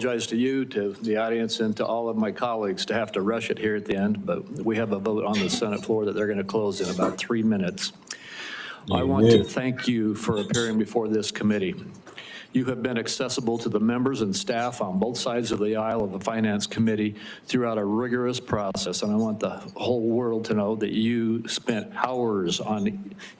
apologize to you, to the audience, and to all of my colleagues to have to rush it here at the end, but we have a vote on the Senate floor that they're going to close in about 3 minutes. I want to thank you for appearing before this committee. You have been accessible to the members and staff on both sides of the aisle of the Finance Committee throughout a rigorous process, and I want the whole world to know that you spent hours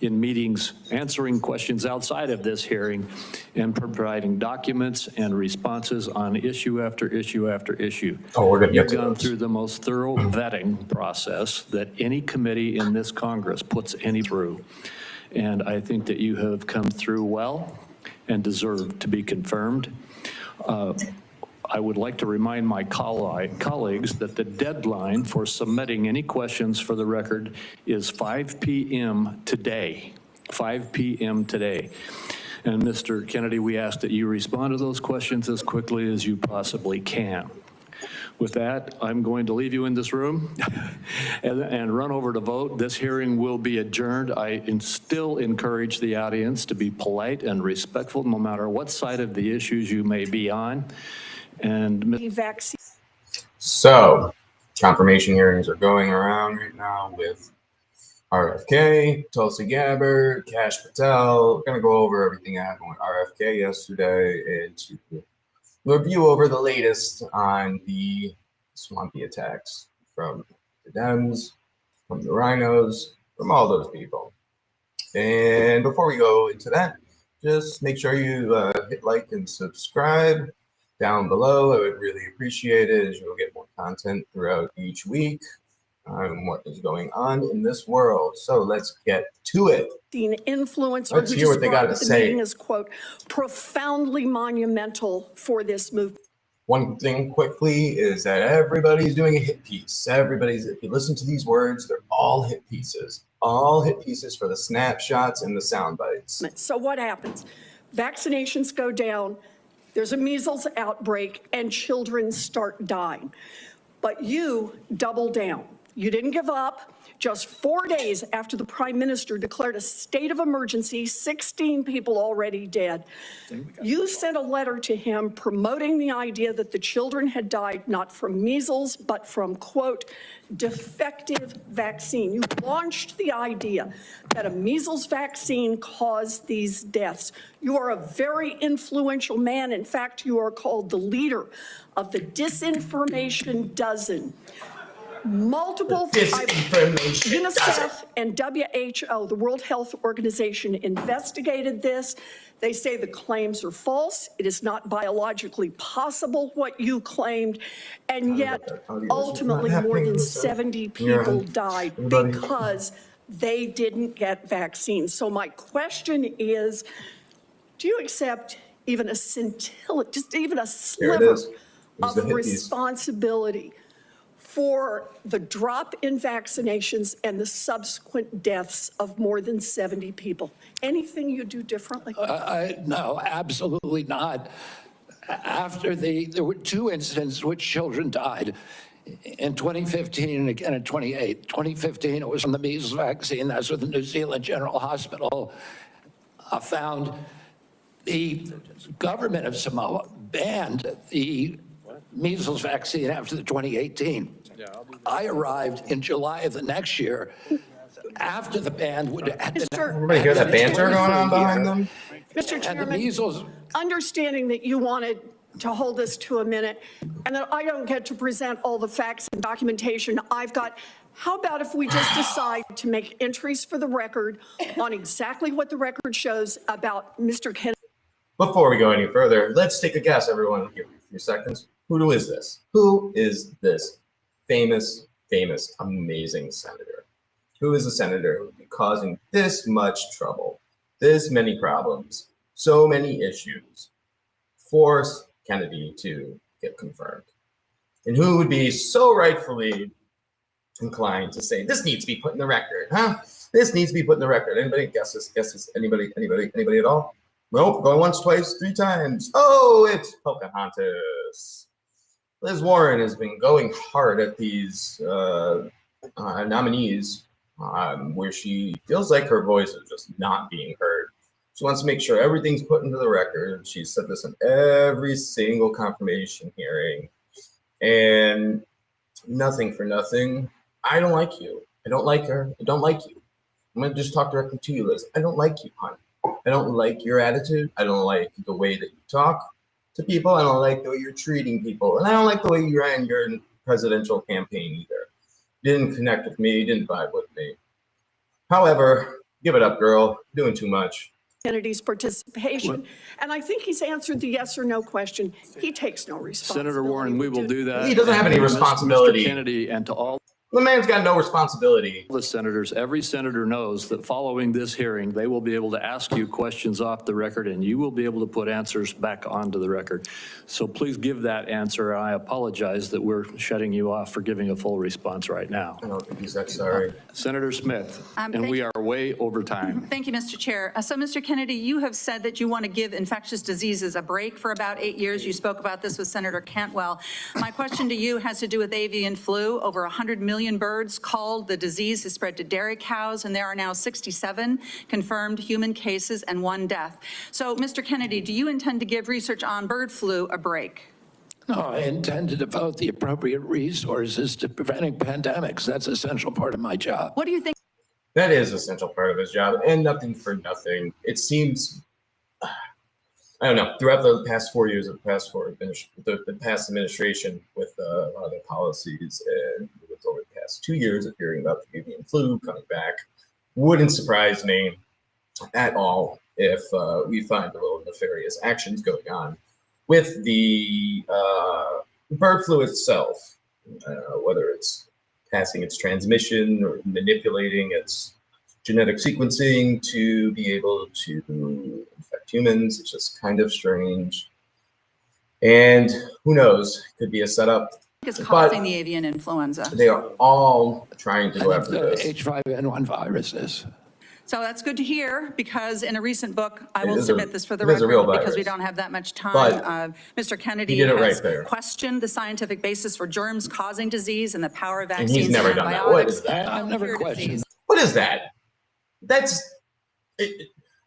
in meetings answering questions outside of this hearing and providing documents and responses on issue after issue after issue. Oh, we're going to get to gone through the most thorough vetting process that any committee in this Congress puts any through, and I think that you have come through well and deserve to be confirmed. I would like to remind my colleagues that the deadline for submitting any questions for the record is 5 p.m. today, 5 p.m. today. And Mr. Kennedy, we ask that you respond to those questions as quickly as you possibly can. With that, I'm going to leave you in this room and run over to vote. This hearing will be adjourned. I still encourage the audience to be polite and respectful no matter what side of the issues you may be on. And so, confirmation hearings are going around right now with RFK, Tulsi Gabbard, Kash Patel. We're going to go over everything that happened with RFK yesterday and to review over the latest on the swampy attacks from the Dems, from the rhinos, from all those people. And before we go into that, just make sure you hit like and subscribe down below. I would really appreciate it, as you'll get more content throughout each week on what is going on in this world. So let's get to it. Influencer let's hear what they got to say. Is, quote, profoundly monumental for this movement. One thing quickly is that everybody's doing a hit piece. If you listen to these words, they're all hit pieces. All hit pieces for the snapshots and the sound bites. So what happens? Vaccinations go down, there's a measles outbreak, and children start dying. But you double down. You didn't give up. Just 4 days after the Prime Minister declared a state of emergency, 16 people already dead. You sent a letter to him promoting the idea that the children had died not from measles, but from, quote, defective vaccine. You launched the idea that a measles vaccine caused these deaths. You are a very influential man. In fact, you are called the leader of the Disinformation Dozen. Multiple UNICEF and WHO, the World Health Organization, investigated this. They say the claims are false. It is not biologically possible what you claimed. And yet, ultimately, more than 70 people died because they didn't get vaccines. So my question is, do you accept even a scintilla, just even a sliver of responsibility for the drop in vaccinations and the subsequent deaths of more than 70 people? Anything you do differently? No, absolutely not. There were 2 incidents in which children died. In 2015 and again in 2015, it was from the measles vaccine. That's what the New Zealand General Hospital found. The government of Samoa banned the measles vaccine after the 2018. I arrived in July of the next year after the ban would have been. Everybody hear that banter going on behind them? Mr. Chairman, understanding that you wanted to hold this to a minute and that I don't get to present all the facts and documentation I've got, how about if we just decide to make entries for the record on exactly what the record shows about Mr. Kennedy? Before we go any further, let's take a guess, everyone. Give me a few seconds. Who is this? Who is this famous, amazing senator? Who is a senator who would be causing this much trouble, this many problems, so many issues, force Kennedy to get confirmed? And who would be so rightfully inclined to say, this needs to be put in the record, huh? This needs to be put in the record. Anybody guesses? Anybody at all? Nope, going once, twice, 3 times. Oh, it's Pocahontas. Liz Warren has been going hard at these nominees where she feels like her voice is just not being heard. She wants to make sure everything's put into the record. She said this in every single confirmation hearing. And nothing for nothing. I don't like you. I don't like her. I don't like you. I'm going to just talk directly to you, Liz. I don't like you, hon. I don't like your attitude. I don't like the way that you talk to people. I don't like the way you're treating people. And I don't like the way you ran your presidential campaign either. Didn't connect with me. Didn't vibe with me. However, give it up, girl. You're doing too much. Kennedy's participation. And I think he's answered the yes or no question. He takes no responsibility. Senator Warren, we will do that. He doesn't have any responsibility. Mr. Kennedy, and to all The man's got no responsibility. the senators, every senator knows that following this hearing, they will be able to ask you questions off the record, and you will be able to put answers back onto the record. So please give that answer. I apologize that we're shutting you off for giving a full response right now. I don't think he's that sorry. Senator Smith, and we are way over time. Thank you, Mr. Chair. So, Mr. Kennedy, you have said that you want to give infectious diseases a break for about 8 years. You spoke about this with Senator Cantwell. My question to you has to do with avian flu. Over 100 million birds called. The disease has spread to dairy cows, and there are now 67 confirmed human cases and 1 death. So, Mr. Kennedy, do you intend to give research on bird flu a break? No, I intend to devote the appropriate resources to preventing pandemics. That's an essential part of my job. What do you think? That is an essential part of his job, and nothing for nothing. It seems, I don't know, throughout the past 4 years of the past administration with a lot of their policies, and with over the past 2 years of hearing about the avian flu coming back, wouldn't surprise me at all if we find a little nefarious actions going on with the bird flu itself, whether it's passing its transmission or manipulating its genetic sequencing to be able to infect humans. It's just kind of strange. And who knows, could be a setup. Is causing the avian influenza. They are all trying to go after The this. H5N1 viruses. So that's good to hear, because in a recent book, I It will is submit this for the it is a real record because we virus. don't have that much time. But Mr. Kennedy he did it right has there. questioned the scientific basis for germs causing disease and the power of And vaccines he's never and done that. antibiotics. What is that? I've never Cure questioned. disease. What is that? That's.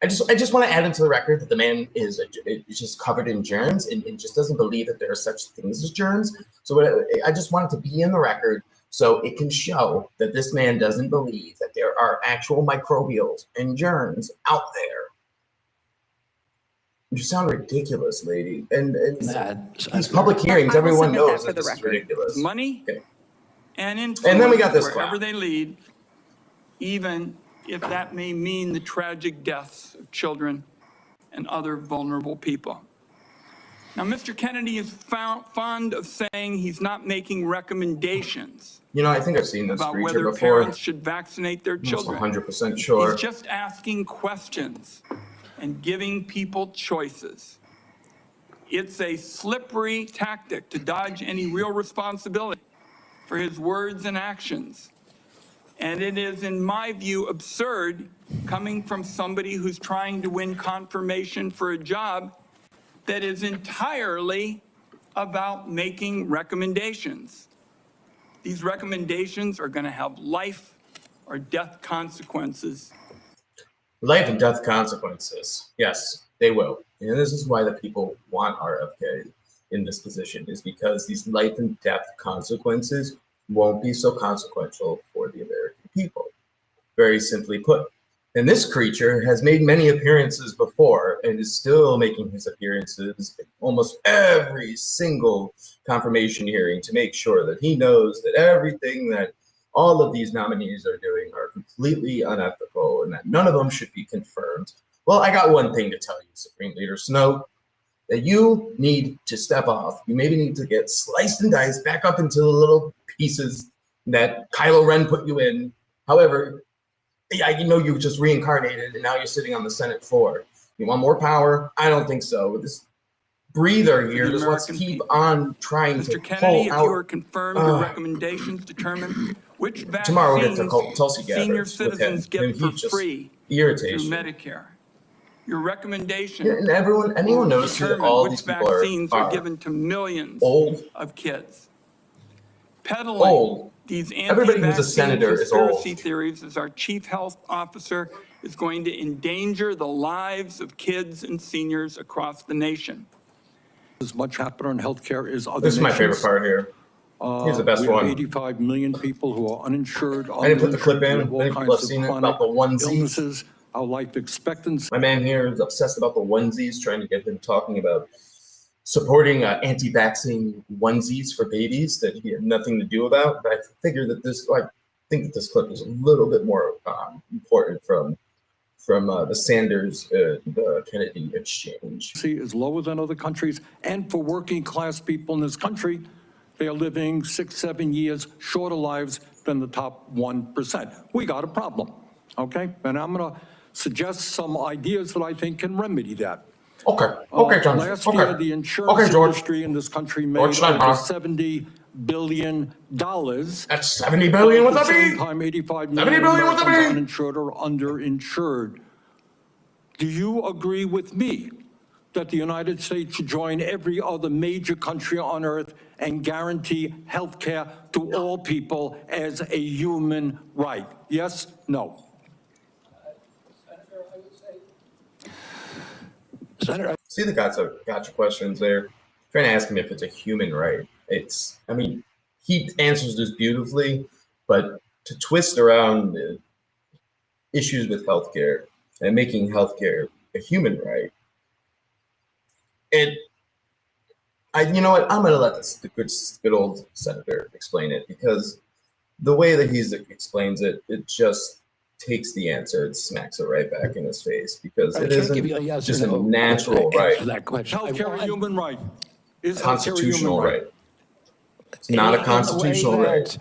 I just want to add into the record that the man is just covered in germs and just doesn't believe that there are such things as germs. So I just want it to be in the record so it can show that this man doesn't believe that there are actual microbials and germs out there. You sound ridiculous, lady. And these public hearings, I will everyone submit that knows for that the this is record. ridiculous. Money Okay. and influence And then we got this wherever clown. they lead, even if that may mean the tragic deaths of children and other vulnerable people. Now, Mr. Kennedy is fond of saying he's not making recommendations You know, I think I've seen this about creature whether before. parents should vaccinate their I'm children. 100% sure. He's just asking questions and giving people choices. It's a slippery tactic to dodge any real responsibility for his words and actions. And it is, in my view, absurd coming from somebody who's trying to win confirmation for a job that is entirely about making recommendations. These recommendations are going to have life or death consequences. Life and death consequences. Yes, they will. And this is why the people want RFK in this position, is because these life and death consequences won't be so consequential for the American people. Very simply put. And this creature has made many appearances before and is still making his appearances in almost every single confirmation hearing to make sure that he knows that everything that all of these nominees are doing are completely unethical and that none of them should be confirmed. Well, I got one thing to tell you, Supreme Leader Snow, that you need to step off. You maybe need to get sliced and diced back up into the little pieces that Kylo Ren put you in. However, yeah, you know, you just reincarnated and now you're sitting on the Senate floor. You want more power? I don't think so. With this breather here just wants to keep on trying to Mr. Kennedy, pull if you are out. confirmed, your recommendations determine which Tomorrow we'll get to vaccines Tulsi senior Gabbard with citizens him. get And for he just free through irritation. Medicare. Your recommendation And anyone knows who determine all which these people vaccines are are given to millions old. of kids. peddling old. these Everybody who's a anti-vaccine senator is old. conspiracy theories as our chief health officer is going to endanger the lives of kids and seniors across the nation. As much happening in healthcare as other This is my favorite nations. part here. Here's the best We have one. 85 million people who are uninsured. I didn't put the clip in. underinsured, with all Many people kinds have of seen it chronic about the onesies. illnesses. Our life expectancy My man here is obsessed about the onesies, trying to get him talking about supporting anti-vaccine onesies for babies that he had nothing to do about. But I figure that I think that this clip is a little bit more important from the Sanders the Kennedy exchange. is lower than other countries. And for working class people in this country, they are living 6-7 years shorter lives than the top 1%. We got a problem, okay? And I'm going to suggest some ideas that I think can remedy that. Okay, John. Last Okay. year, the insurance George. industry in this country made George over Steinbach. $70 billion. That's 70 billion with At a the same B. time, 85 70 million billion with a Americans B. uninsured or underinsured. Do you agree with me that the United States should join every other major country on earth and guarantee health care to all people as a human right? Yes? No? Senator, See the gotcha questions there. Trying to ask him if it's a human right. He answers this beautifully, but to twist around the issues with healthcare and making healthcare a human right, you know what? I'm gonna let the good old senator explain it, because the way that he explains it, it just takes the answer and smacks it right back in his face, because it isn't just a natural right. that question. Healthcare a human right? Is healthcare a Constitutional human right. It's not a constitutional right.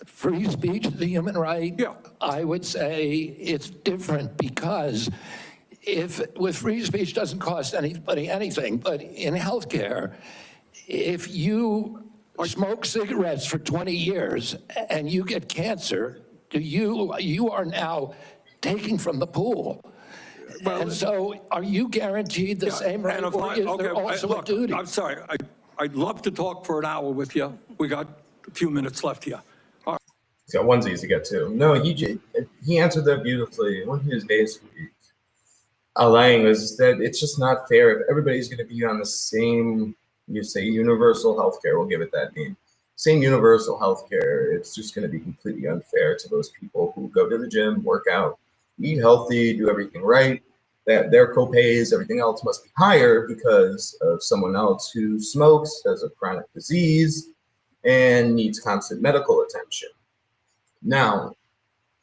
Free speech is a human right. Yeah. I would say it's different, because with free speech doesn't cost anybody anything, but in healthcare, if you smoke cigarettes for 20 years and you get cancer, you are now taking from the pool. And so are you guaranteed the same right, And if or is there also a duty? I'm sorry. I'd love to talk for an hour with you. We got a few minutes left here. He's got onesies to get to. No, he answered that beautifully. What he was basically allaying was that it's just not fair if everybody's going to be on the same, you say, universal health care. We'll give it that name. Same universal health care. It's just going to be completely unfair to those people who go to the gym, work out, eat healthy, do everything right. That their copays, everything else must be higher because of someone else who smokes, has a chronic disease, and needs constant medical attention. Now,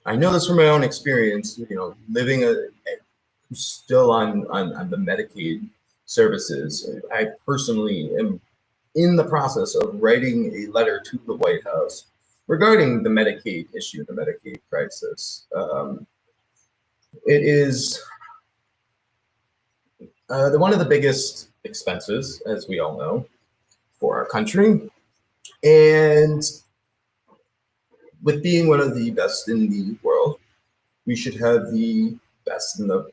I know this from my own experience, living still on the Medicaid services. I personally am in the process of writing a letter to the White House regarding the Medicaid issue, the Medicaid crisis. It is one of the biggest expenses, as we all know, for our country. And with being one of the best in the world, we should have the best and the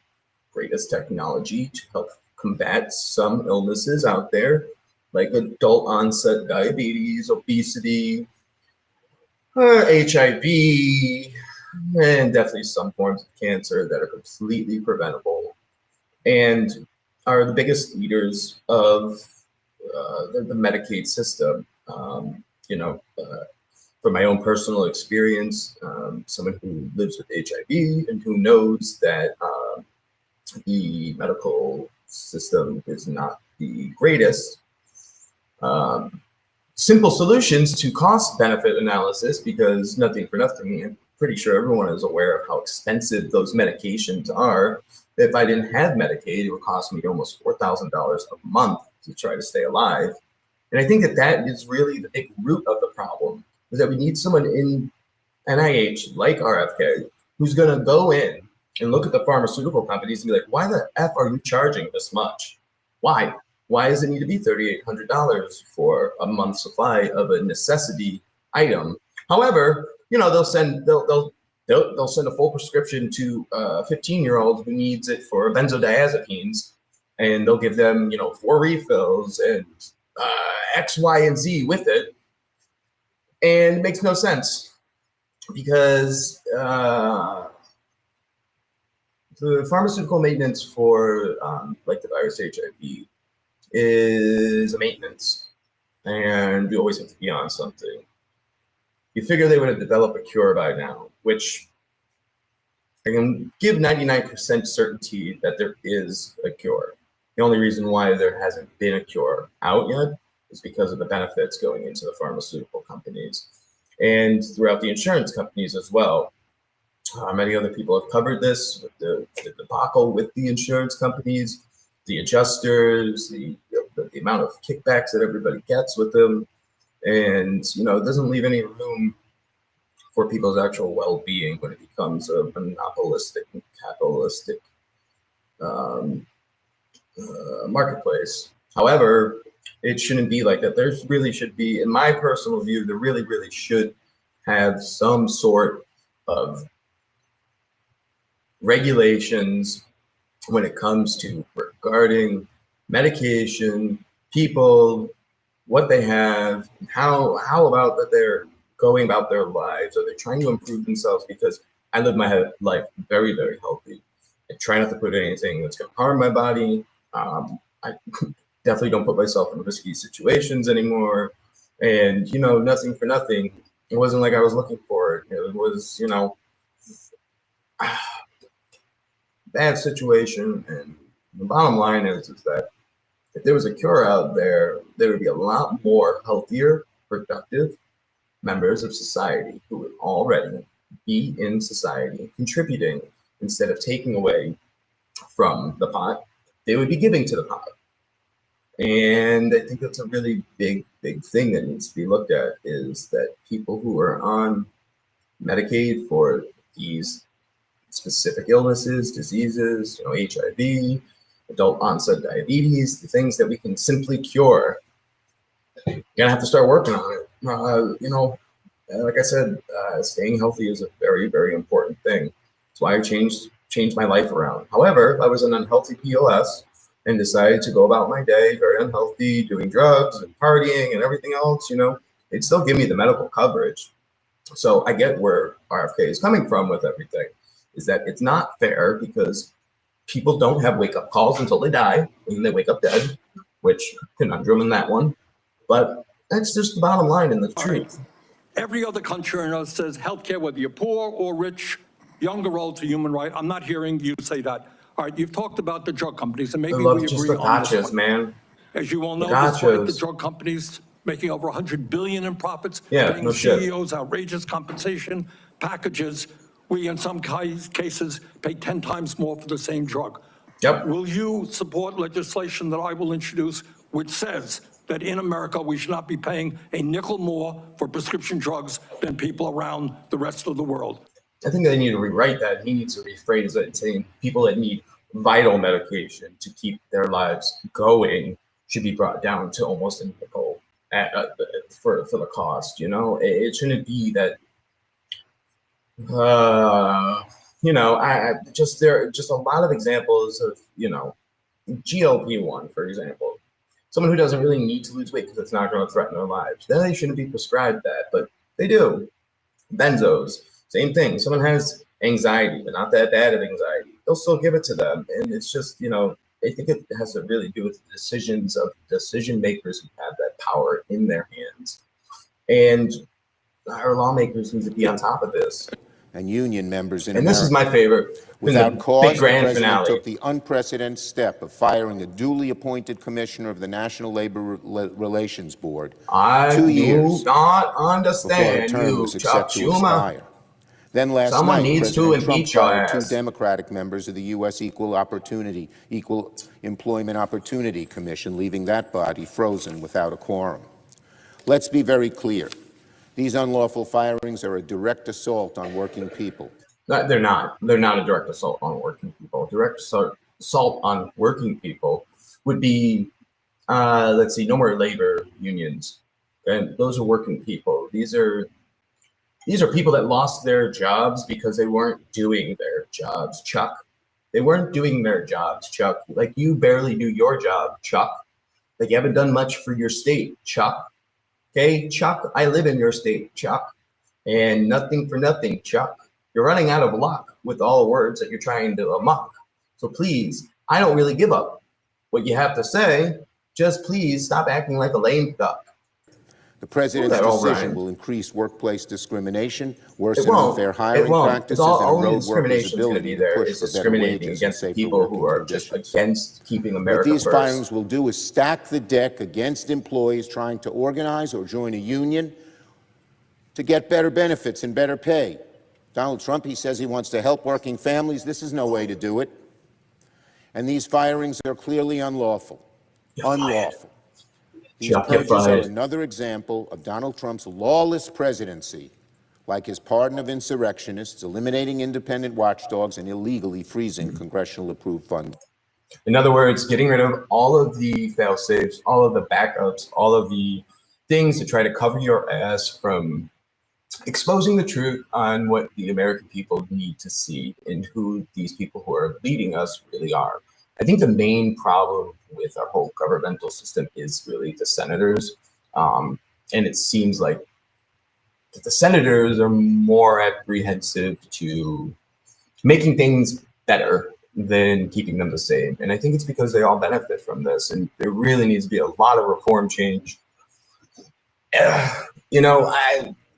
greatest technology to help combat some illnesses out there, like adult onset diabetes, obesity, HIV, and definitely some forms of cancer that are completely preventable and are the biggest eaters of the Medicaid system. From my own personal experience, someone who lives with HIV and who knows that the medical system is not the greatest. Simple solutions to cost benefit analysis, because nothing for nothing, I'm pretty sure everyone is aware of how expensive those medications are. If I didn't have Medicaid, it would cost me almost $4,000 a month to try to stay alive. And I think that is really the big root of the problem, is that we need someone in NIH like RFK who's going to go in and look at the pharmaceutical companies and be like, why the F are you charging this much? Why? Why does it need to be $3,800 for a month's supply of a necessity item? However, they'll send a full prescription to a 15-year-old who needs it for benzodiazepines, and they'll give them 4 refills and X, Y, and Z with it. And it makes no sense because the pharmaceutical maintenance for like the virus HIV is a maintenance, and you always have to be on something. You figure they would have developed a cure by now, which I can give 99% certainty that there is a cure. The only reason why there hasn't been a cure out yet is because of the benefits going into the pharmaceutical companies and throughout the insurance companies as well. Many other people have covered this with the debacle with the insurance companies, the adjusters, the amount of kickbacks that everybody gets with them. And, you know, it doesn't leave any room for people's actual well-being when it becomes a monopolistic and capitalistic marketplace. However, it shouldn't be like that. There really should be, in my personal view, there really should have some sort of regulations when it comes to regarding medication, people, what they have, how about that they're going about their lives. Are they trying to improve themselves? Because I live my life very healthy. I try not to put anything that's going to harm my body. I definitely don't put myself in risky situations anymore. And, you know, nothing for nothing. It wasn't like I was looking for it. It was, you know, bad situation. And the bottom line is that if there was a cure out there, there would be a lot more healthier, productive members of society who would already be in society contributing instead of taking away from the pot. They would be giving to the pot. And I think that's a really big thing that needs to be looked at, is that people who are on Medicaid for these specific illnesses, diseases, you know, HIV, adult onset diabetes, the things that we can simply cure, you're gonna have to start working on it. You know, like I said, staying healthy is a very important thing. That's why I changed my life around. However, if I was an unhealthy POS and decided to go about my day very unhealthy, doing drugs and partying and everything else, you know, it'd still give me the medical coverage. So I get where RFK is coming from with everything, is that it's not fair because people don't have wake-up calls until they die, and they wake up dead, which conundrum in that one. But that's just the bottom line and the truth. Every other country on earth says healthcare, whether you're poor or rich, young or old, is a human right. I'm not hearing you say that. All right, you've talked about the drug companies, and maybe I love we just agree the on this gotchas, one. man. As you all know, The despite the gotchas. drug companies making over $100 billion in profits, Yeah, paying no shit. CEOs outrageous compensation packages, we in some cases pay 10 times more for the same drug. Yep. Will you support legislation that I will introduce which says that in America we should not be paying a nickel more for prescription drugs than people around the rest of the world? I think they need to rewrite that. He needs to rephrase it, saying people that need vital medication to keep their lives going should be brought down to almost a nickel for the cost. You know, it shouldn't be that. You know, there are just a lot of examples of, you know, GLP-1, for example. Someone who doesn't really need to lose weight because it's not going to threaten their lives, then they shouldn't be prescribed that, but they do. Benzos, same thing. Someone has anxiety, but not that bad of anxiety, they'll still give it to them. And it's just, you know, I think it has to really do with the decisions of decision makers who have that power in their hands. And our lawmakers need to be on top of this. And union members in And America. this is my favorite. Without cause, big the grand president finale. took the unprecedented step of firing a duly appointed commissioner of the National Labor Relations Board I 2 do years not before a understand term you, was Chuck set to Schumer. expire. Then last Someone night, needs to President Trump impeach your fired 2 ass. Democratic members of the U.S. Equal Employment Opportunity Commission, leaving that body frozen without a quorum. Let's be very clear. These unlawful firings are a direct assault on working people. No, they're not. They're not a direct assault on working people. Direct assault on working people would be, let's see, no more labor unions. And those are working people. These are people that lost their jobs because they weren't doing their jobs, Chuck. They weren't doing their jobs, Chuck. Like, you barely do your job, Chuck. Like, you haven't done much for your state, Chuck. Okay, Chuck, I live in your state, Chuck. And nothing for nothing, Chuck. You're running out of luck with all the words that you're trying to amok. So please, I don't really give up what you have to say. Just please stop acting like a lame duck. The president's that all decision rhyme? will increase workplace discrimination, It worsen won't. unfair It hiring won't. practices, It's and only erode workers' discrimination is going to ability be to there. push It's for better discriminating wages and against the safer people working who are just conditions. against keeping What America these first. firings will do is stack the deck against employees trying to organize or join a union to get better benefits and better pay. Donald Trump, he says he wants to help working families. This is no way to do it. And these firings are clearly unlawful. Unlawful. These Chuck, you're purges are fired. another example of Donald Trump's lawless presidency, like his pardon of insurrectionists, eliminating independent watchdogs, and illegally freezing congressional-approved funding. In other words, getting rid of all of the fail-safes, all of the backups, all of the things to try to cover your ass from exposing the truth on what the American people need to see and who these people who are leading us really are. I think the main problem with our whole governmental system is really the senators. And it seems like that the senators are more apprehensive to making things better than keeping them the same. And I think it's because they all benefit from this. And there really needs to be a lot of reform change. You know,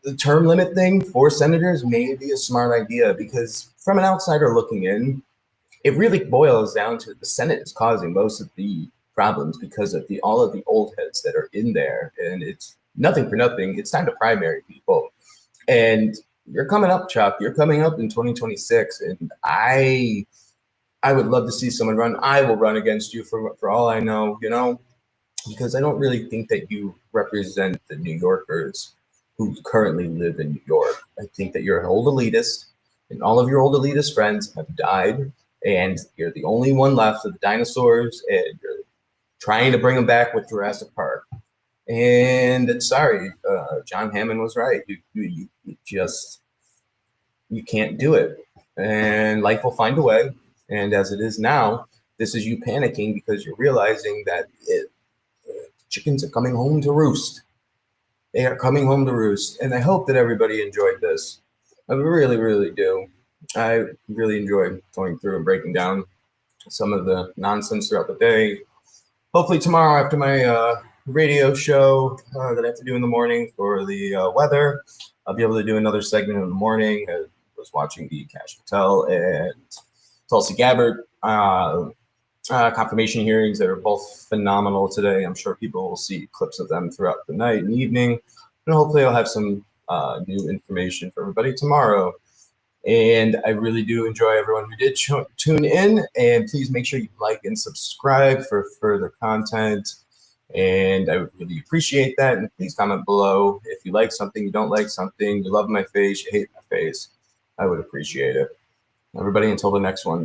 the term limit thing for senators may be a smart idea because from an outsider looking in, it really boils down to the Senate is causing most of the problems because of all of the old heads that are in there. And it's nothing for nothing. It's time to primary people. And you're coming up, Chuck. You're coming up in 2026. And I would love to see someone run. I will run against you for all I know, you know, because I don't really think that you represent the New Yorkers who currently live in New York. I think that you're an old elitist and all of your old elitist friends have died. And you're the only one left of the dinosaurs, and you're trying to bring them back with Jurassic Park. And sorry, John Hammond was right. You can't do it. And life will find a way. And as it is now, this is you panicking because you're realizing that chickens are coming home to roost. They are coming home to roost. And I hope that everybody enjoyed this. I really, really do. I really enjoyed going through and breaking down some of the nonsense throughout the day. Hopefully tomorrow after my radio show that I have to do in the morning for the weather, I'll be able to do another segment in the morning. I was watching the Kash Patel and Tulsi Gabbard confirmation hearings that are both phenomenal today. I'm sure people will see clips of them throughout the night and evening. And hopefully I'll have some new information for everybody tomorrow. And I really do enjoy everyone who did tune in. And please make sure you like and subscribe for further content. And I would really appreciate that. And please comment below if you like something, you don't like something, you love my face, you hate my face. I would appreciate it. Everybody, until the next one.